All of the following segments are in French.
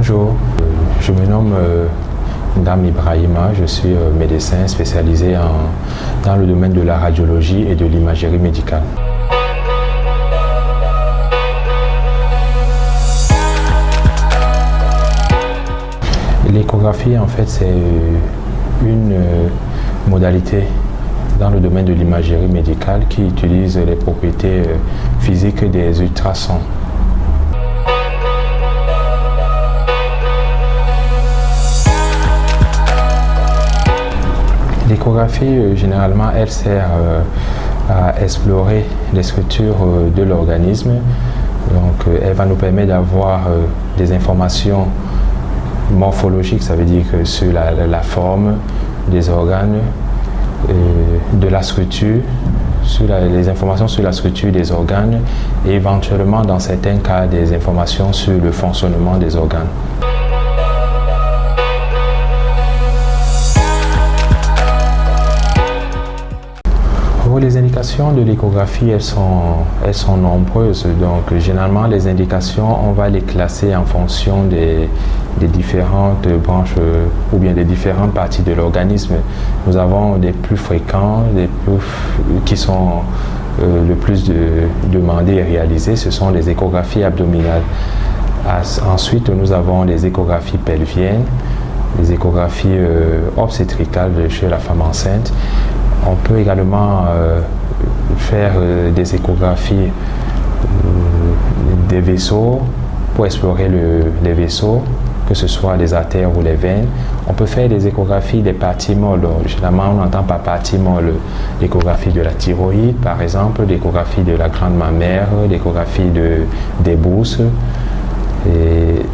Bonjour, je me nomme Ndam Ibrahima, je suis médecin spécialisé dans le domaine de la radiologie et de l'imagerie médicale. L'échographie, en fait, c'est une modalité dans le domaine de l'imagerie médicale qui utilise les propriétés physiques des ultrasons. L'échographie, généralement, elle sert à explorer les structures de l'organisme. Donc, elle va nous permettre d'avoir des informations morphologiques, ça veut dire que sur la forme des organes, de la structure, les informations sur la structure des organes et éventuellement, dans certains cas, des informations sur le fonctionnement des organes. Les indications de l'échographie, elles sont nombreuses. Donc, généralement, les indications, on va les classer en fonction des différentes branches ou bien des différentes parties de l'organisme. Nous avons des plus fréquents, qui sont le plus demandés et réalisés. Ce sont les échographies abdominales. Ensuite, nous avons les échographies pelviennes, les échographies obstétricales chez la femme enceinte. On peut également faire des échographies des vaisseaux pour explorer les vaisseaux, que ce soit les artères ou les veines. On peut faire des échographies des parties molles. Généralement, on entend par partie molle l'échographie de la thyroïde, par exemple, l'échographie de la glande mammaire, l'échographie des bourses,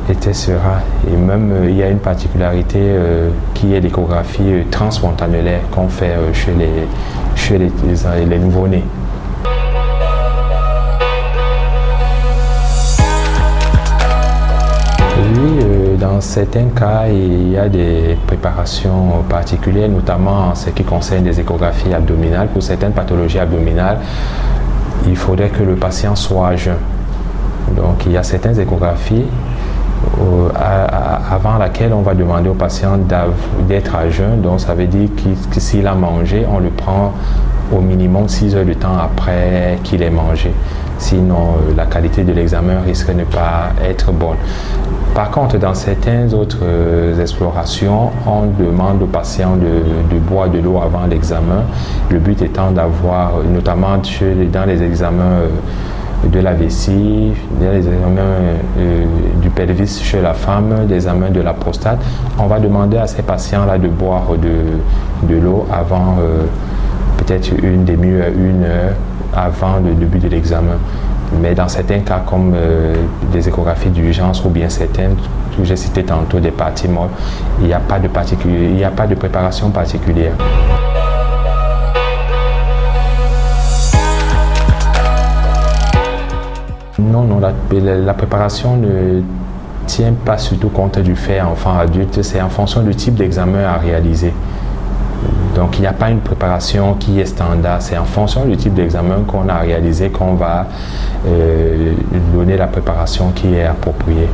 etc. Et même, il y a une particularité qui est l'échographie transfontanellée qu'on fait chez les nouveau-nés. Oui, dans certains cas, il y a des préparations particulières, notamment en ce qui concerne les échographies abdominales. Pour certaines pathologies abdominales, il faudrait que le patient soit à jeun. Donc, il y a certaines échographies avant laquelle on va demander au patient d'être à jeun. Donc, ça veut dire que s'il a mangé, on le prend au minimum 6 heures de temps après qu'il ait mangé. Sinon, la qualité de l'examen risque de ne pas être bonne. Par contre, dans certaines autres explorations, on demande au patient de boire de l'eau avant l'examen. Le but étant d'avoir, notamment dans les examens de la vessie, des examens du pelvis chez la femme, des examens de la prostate, on va demander à ces patients-là de boire de l'eau avant peut-être une demi-heure, 1 heure avant le début de l'examen. Mais dans certains cas, comme des échographies d'urgence ou bien certaines que j'ai citées tantôt, des parties molles, il n'y a pas de préparation particulière. Non, la préparation ne tient pas surtout compte du fait enfant-adulte, c'est en fonction du type d'examen à réaliser. Donc, il n'y a pas une préparation qui est standard, c'est en fonction du type d'examen qu'on a réalisé qu'on va donner la préparation qui est appropriée.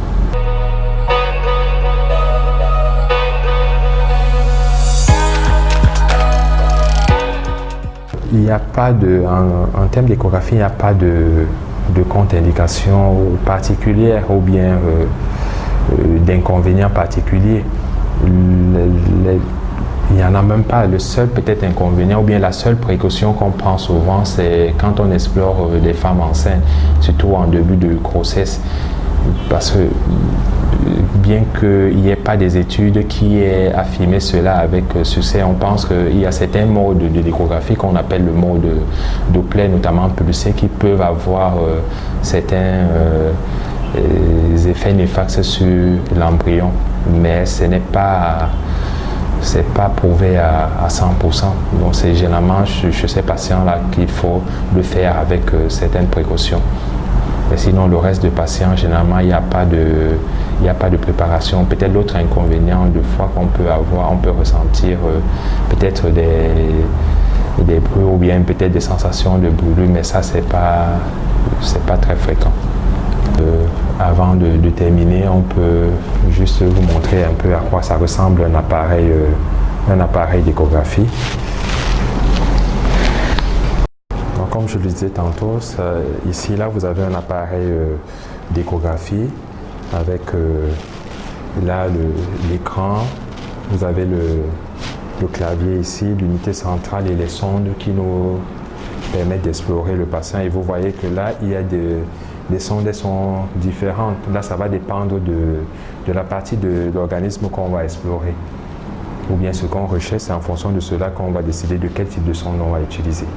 Il n'y a pas en termes d'échographie, il n'y a pas de contre-indication particulière ou bien d'inconvénients particuliers. Il n'y en a même pas. Le seul peut-être inconvénient ou bien la seule précaution qu'on prend souvent, c'est quand on explore des femmes enceintes, surtout en début de grossesse. Parce que bien qu'il n'y ait pas des études qui aient affirmé cela avec succès, on pense qu'il y a certains modes de l'échographie qu'on appelle le mode Doppler, notamment pulsé, qui peuvent avoir certains effets néfastes sur l'embryon. Mais ce n'est pas prouvé à 100%. Donc c'est généralement chez ces patients-là qu'il faut le faire avec certaines précautions. Mais sinon, le reste des patients, généralement, il n'y a pas de préparation. Peut-être l'autre inconvénient de fois qu'on peut avoir, on peut ressentir peut-être des bruits ou bien peut-être des sensations de brûlure, mais ça, c'est pas très fréquent. Avant de terminer, on peut juste vous montrer un peu à quoi ça ressemble un appareil d'échographie. Donc, comme je le disais tantôt, ici là vous avez un appareil d'échographie avec là l'écran, vous avez le clavier ici, l'unité centrale et les sondes qui nous permettent d'explorer le patient. Et vous voyez que là il y a les sondes, elles sont différentes. Là, ça va dépendre de la partie de l'organisme qu'on va explorer. Ou bien ce qu'on recherche, c'est en fonction de cela qu'on va décider de quel type de sonde on va utiliser.